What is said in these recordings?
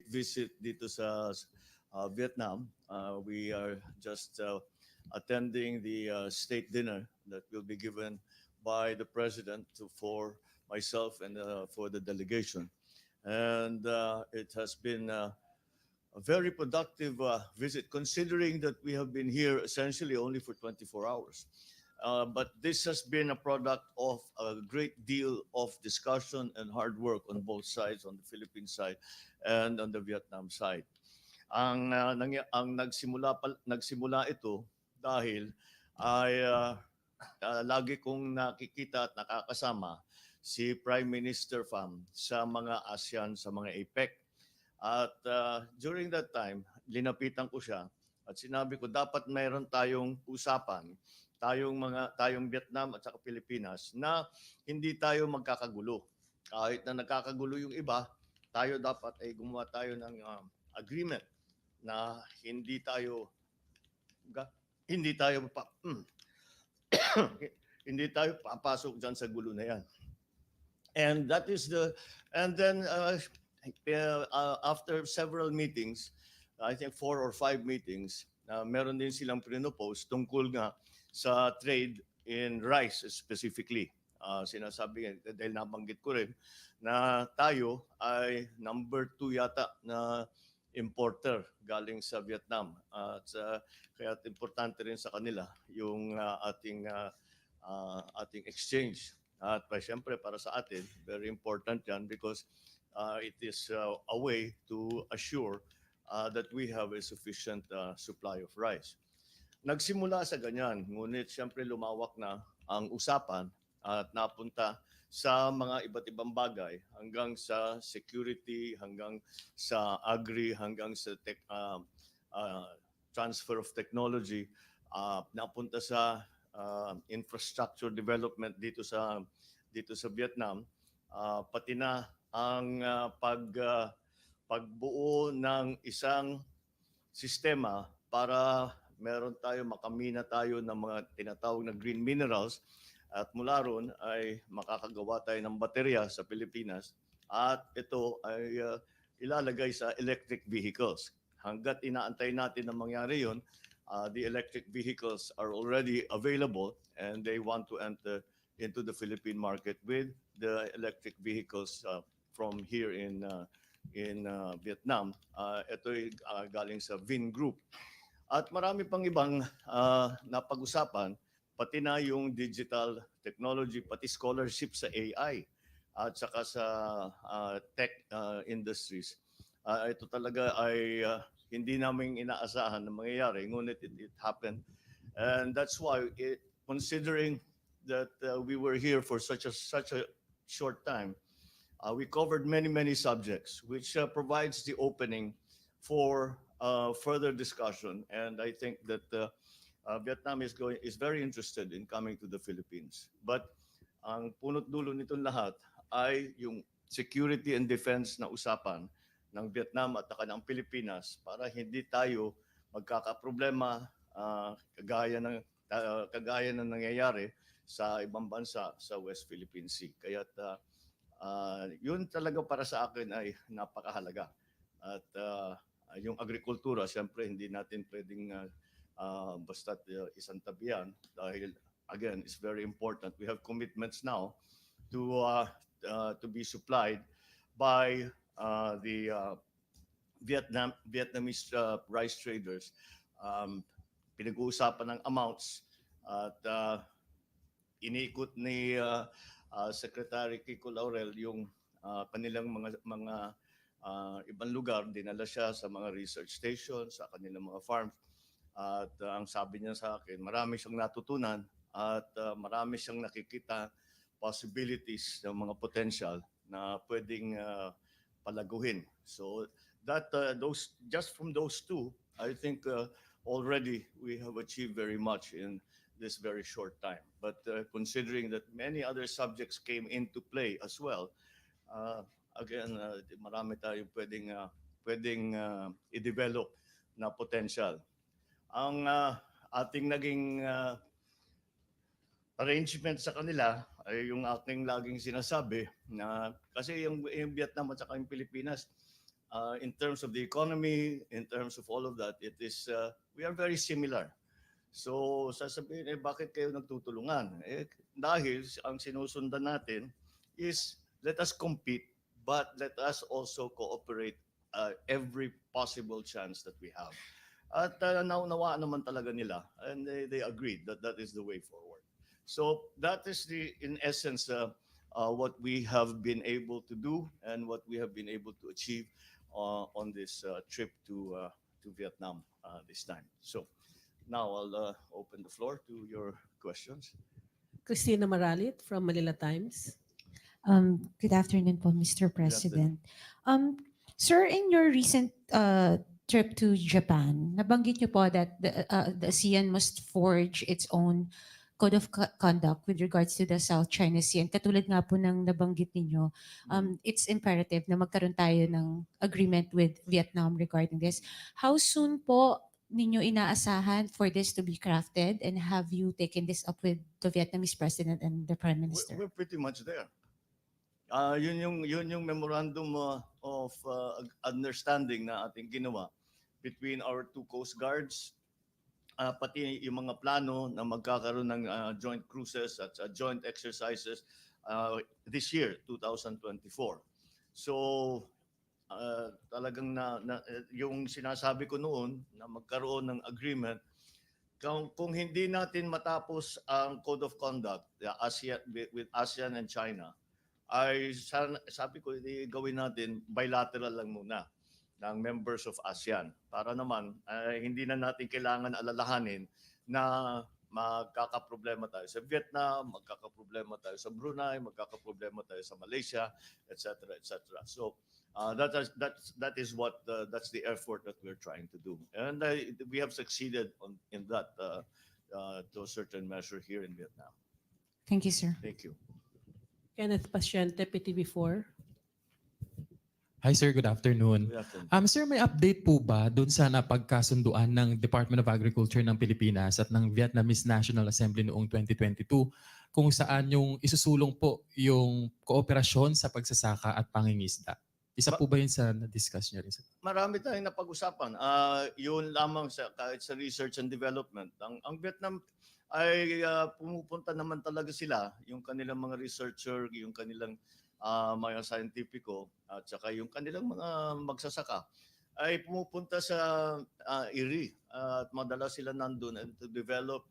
state visit dito sa Vietnam. We are just attending the state dinner that will be given by the president for myself and for the delegation. And it has been a very productive visit, considering that we have been here essentially only for 24 hours. But this has been a product of a great deal of discussion and hard work on both sides, on the Philippine side and on the Vietnam side. Ang nagsimula ito dahil ay lagi kong nakikita at nakakasama si Prime Minister Pham sa mga ASEAN, sa mga APEC. At during that time, linapitan ko siya at sinabi ko dapat mayroon tayong usapan, tayong Vietnam at saka Pilipinas, na hindi tayo magkakagulo. Kahit na nagkakagulo yung iba, tayo dapat ay gumawa tayo ng agreement na hindi tayo hindi tayo papasok diyan sa gulo na yan. And that is and then after several meetings, I think 4 or 5 meetings, meron din silang pinopose tungkol nga sa trade in rice specifically. Sinasabi, dahil nabanggit ko rin, na tayo ay number 2 yata na importer galing sa Vietnam. Kaya importante rin sa kanila yung ating exchange. At siyempre para sa atin, very important yan because it is a way to assure that we have a sufficient supply of rice. Nagsimula sa ganyan, ngunit siyempre lumawak na ang usapan at napunta sa mga iba't ibang bagay hanggang sa security, hanggang sa agri, hanggang sa transfer of technology, napunta sa infrastructure development dito sa Vietnam, pati na ang pagbuo ng isang sistema para makamina tayo ng mga tinatawag na green minerals at mula ron ay makakagawa tayo ng baterya sa Pilipinas at ito ay ilalagay sa electric vehicles. Hanggat inaantay natin na mangyari yun, the electric vehicles are already available and they want to enter into the Philippine market with the electric vehicles from here in Vietnam. Ito ay galing sa Vin Group. At marami pang ibang napag-usapan, pati na yung digital technology, pati scholarship sa AI at saka sa tech industries. Ito talaga ay hindi namin inaasahan na mangyayari, ngunit it happened. And that's why, considering that we were here for such a short time, we covered many subjects, which provides the opening for further discussion. And I think that Vietnam is very interested in coming to the Philippines. But ang punot dulo nitong lahat ay yung security and defense na usapan ng Vietnam at ng Pilipinas para hindi tayo magkakaproblema kagaya ng nangyayari sa ibang bansa sa West Philippine Sea. Kaya yun talaga para sa akin ay napakahalaga. At yung agrikultura, siyempre hindi natin pwedeng basta isang tabihan dahil again, it's very important. We have commitments now to be supplied by the Vietnamese rice traders. Pinag-uusapan ng amounts at iniikot ni Secretary Kiko Laurel yung kanilang mga ibang lugar, dinala siya sa mga research stations, sa kanilang mga farms. At ang sabi niya sa akin, marami siyang natutunan at marami siyang nakikita possibilities ng mga potential na pwedeng palaguhin. So that just from those two, I think already we have achieved very much in this very short time. But considering that many other subjects came into play as well, again, marami tayong pwedeng i-develop na potential. Ang ating naging arrangement sa kanila ay yung aking laging sinasabi na kasi yung Vietnam at saka yung Pilipinas in terms of the economy, in terms of all of that, it is we are very similar. So sasabihin, bakit kayo nagtutulungan? Dahil ang sinusundan natin is let us compete, but let us also cooperate every possible chance that we have. At naunawaan naman talaga nila, and they agreed that that is the way forward. So that is in essence, what we have been able to do and what we have been able to achieve on this trip to Vietnam this time. So now I'll open the floor to your questions. Christina Maralit from Manila Times. Good afternoon po, Mr. Good afternoon. President. Um, Sir, in your recent trip to Japan, nabanggit niyo po that the ASEAN must forge its own code of conduct with regards to the South China Sea. And katulad nga po ng nabanggit ninyo, it's imperative na magkaroon tayo ng agreement with Vietnam regarding this. How soon po ninyo inaasahan for this to be crafted, and have you taken this up with the Vietnamese president and the Prime Minister? We're pretty much there. Yun yung memorandum of understanding na ating ginawa between our two coast guards, pati yung mga plano na magkakaroon ng joint cruises at joint exercises this year, 2024. So talagang yung sinasabi ko noon na magkaroon ng agreement, kung hindi natin matapos ang code of conduct ASEAN, with ASEAN and China, ay sabi ko, gawin natin bilateral lang muna ng members of ASEAN para naman hindi na natin kailangan alalahanin na magkakaproblema tayo sa Vietnam, magkakaproblema tayo sa Brunei, magkakaproblema tayo sa Malaysia, etc., etc. So that is what that's the effort that we're trying to do, and we have succeeded in that to a certain measure here in Vietnam. Thank you, sir. Thank you. Kenneth Pasyente, PTV4. Hi sir, good afternoon. Good afternoon. Sir, may update po ba doon sa napagkasunduan ng Department of Agriculture ng Pilipinas at ng Vietnamese National Assembly noong 2022 kung saan yung isusulong po yung kooperasyon sa pagsasaka at pangingisda? Isa po ba yun sa na-discuss nyo rin? Marami tayong napag-usapan. Yun lamang kahit sa research and development. Ang Vietnam ay pumupunta naman talaga sila, yung kanilang mga researcher, yung kanilang mga scientifico, at saka yung kanilang mga magsasaka, ay pumupunta sa IRI at madalas sila nandun and to develop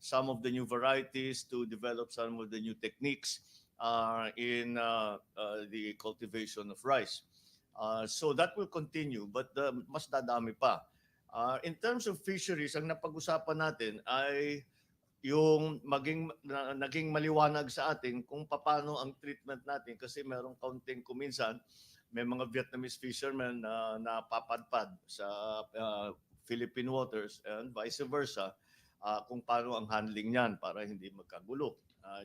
some of the new varieties, to develop some of the new techniques in the cultivation of rice. So that will continue, but mas dadami pa. In terms of fisheries, ang napag-usapan natin ay yung naging maliwanag sa atin kung paano ang treatment natin, kasi merong kaunting kuminsan may mga Vietnamese fishermen na napapadpad sa Philippine waters and vice versa, kung paano ang handling niyan para hindi magkagulo,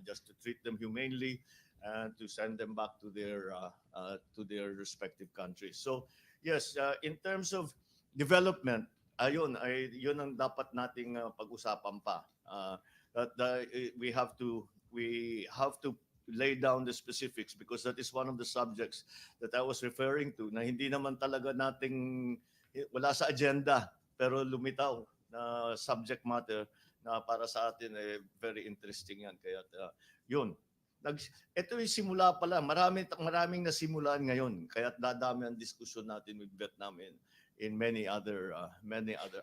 just to treat them humanely and to send them back to their respective countries. So yes, in terms of development, yun ang dapat nating pag-usapan pa. That we have to lay down the specifics, because that is one of the subjects that I was referring to na hindi naman talaga nating wala sa agenda pero lumitaw na subject matter na para sa atin very interesting yan. Kaya yun. Ito yung simula pa lang. Maraming nasimulan ngayon. Kaya dadami ang diskusyon natin with Vietnam in many other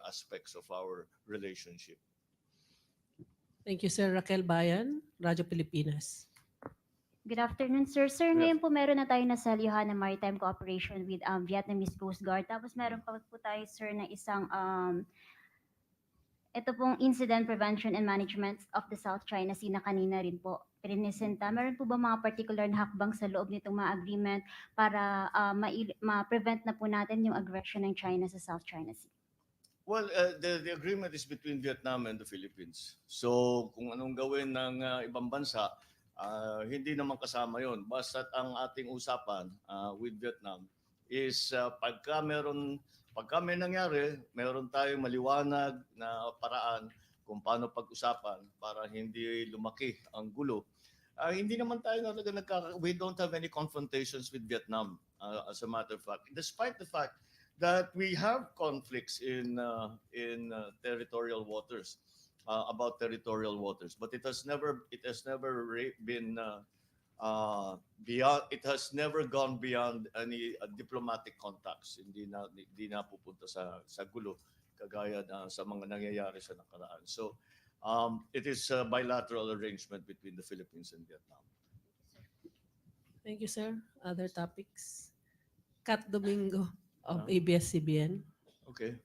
aspects of our relationship. Thank you, Sir. Raquel Bayan, Radyo Pilipinas. Good afternoon, sir. Sir, Good ngayon po meron na tayo nasalyuhan na maritime cooperation with Vietnamese Coast Guard. Tapos meron pa po tayo, sir, na isang ito pong Incident Prevention and Management of the South China Sea na kanina rin po pininisenta. Meron po ba mga particular na hakbang sa loob nitong mga agreement para ma-prevent na po natin yung aggression ng China sa South China Sea? Well, the agreement is between Vietnam and the Philippines. So kung anong gawin ng ibang bansa, hindi naman kasama yon. Basta ang ating usapan with Vietnam is pagka may nangyari, meron tayong maliwanag na paraan kung paano pag-usapan para hindi lumaki ang gulo. Hindi naman tayo talaga we don't have any confrontations with Vietnam, as a matter of fact. Despite the fact that we have conflicts in territorial waters, about territorial waters, but it has never been beyond. It has never gone beyond any diplomatic contacts. Hindi na pupunta sa gulo kagaya sa mga nangyayari sa nakaraan. So it is a bilateral arrangement between the Philippines and Vietnam. Thank you, sir. Other topics? Kat Domingo of Ah. ABS-CBN. Okay.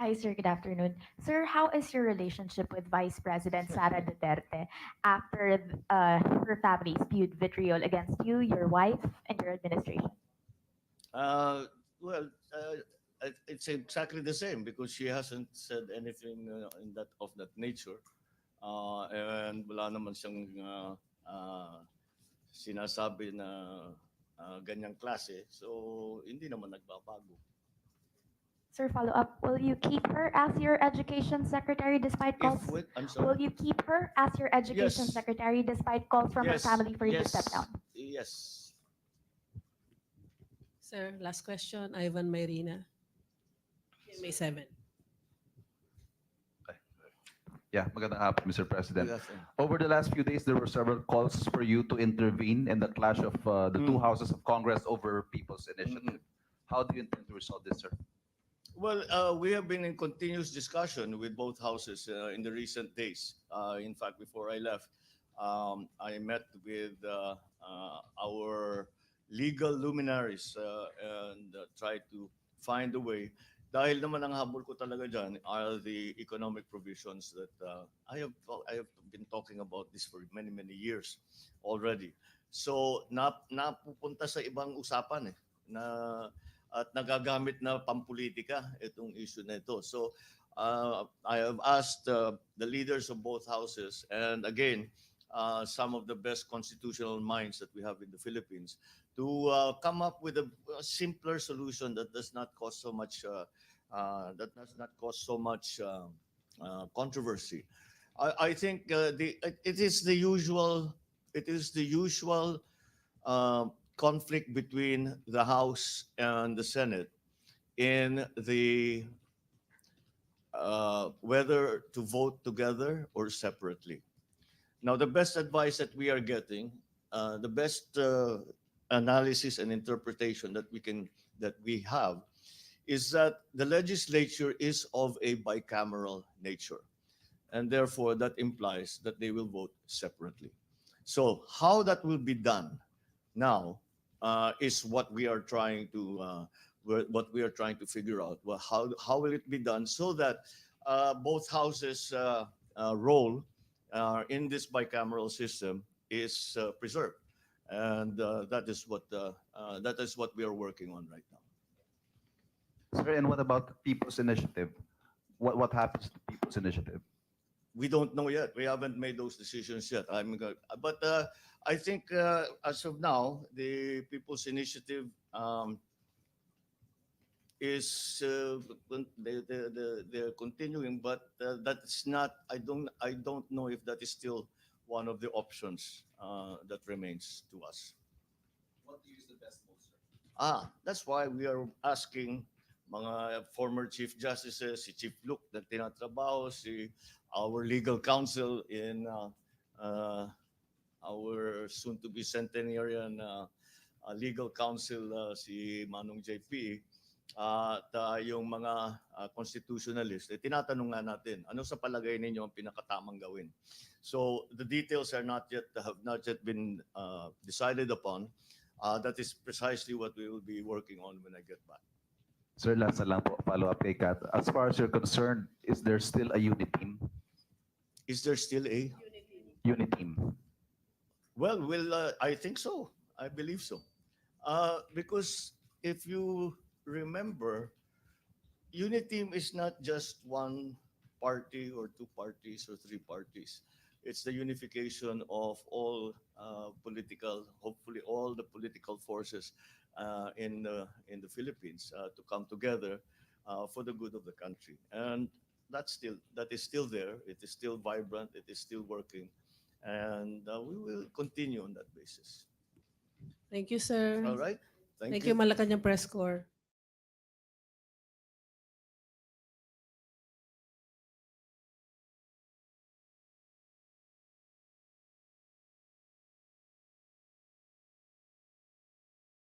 Hi, sir. Good afternoon. Sir, how is your relationship with Vice President Sara Duterte after her family spewed vitriol against you, your wife, and your administration? Well, it's exactly the same because she hasn't said anything of that nature, and wala naman siyang sinasabi na ganyang klase. So hindi naman nagbabago. Sir, follow up. Will you keep her as your education secretary despite calls? I'm Will sorry. you keep her as your education Yes. secretary despite calls from her Yes. family for you to Yes. step down? Yes. Sir, last question, Ivan Mayrina. May 7. Yeah, magandang hapon, Mr. President. Good afternoon. Over the last few days, there were several calls for you to intervene in the clash of the two houses of Congress over People's Initiative. How do you intend to resolve this, sir? Well, we have been in continuous discussion with both houses in the recent days. In fact, before I left, I met with our legal luminaries and tried to find a way. Dahil naman ang habol ko talaga dyan are the economic provisions that I have been talking about this for many, many years already. So, napupunta sa ibang usapan na at nagagamit na pampolitika itong issue na ito. So, I have asked the leaders of both houses and again, some of the best constitutional minds that we have in the Philippines to come up with a simpler solution that does not cause so much controversy. I think it is the usual conflict between the House and the Senate in the whether to vote together or separately. Now, the best advice that we are getting, the best analysis and interpretation that we have, is that the legislature is of a bicameral nature, and therefore that implies that they will vote separately. So, how that will be done now is what we are trying to figure out. Well, how will it be done so that both houses' role in this bicameral system is preserved, and that is what we are working on right now. Sir, and what about the People's Initiative? What happens to People's Initiative? We don't know yet. We haven't made those decisions yet. But I think as of now, the People's Initiative is they're continuing, but that's not. I don't know if that is still one of the options that remains to us. What do you use the best most, sir? That's why we are asking mga former Chief Justices, si Chief Luke na tinatrabaho, our legal counsel in our soon-to-be centenarian legal counsel, si Manong JP, at yung mga constitutionalist, tinatanong nga natin, ano sa palagay ninyo ang pinakatamang gawin? So the details have not yet been decided upon. That is precisely what we will be working on when I get back. Sir, last na lang po, follow up kay Kat. As far as you're concerned, is there still a unit team? Is there still a? Unit team. Well, I think so. I believe so. Because if you remember, unit team is not just one party or two parties or three parties. It's the unification of all hopefully all the political forces in the Philippines to come together for the good of the country. And that is still there. It is still vibrant. It is still working. And we will continue on that basis. Thank you, sir. All right? Thank you, Malacanang Press Corps.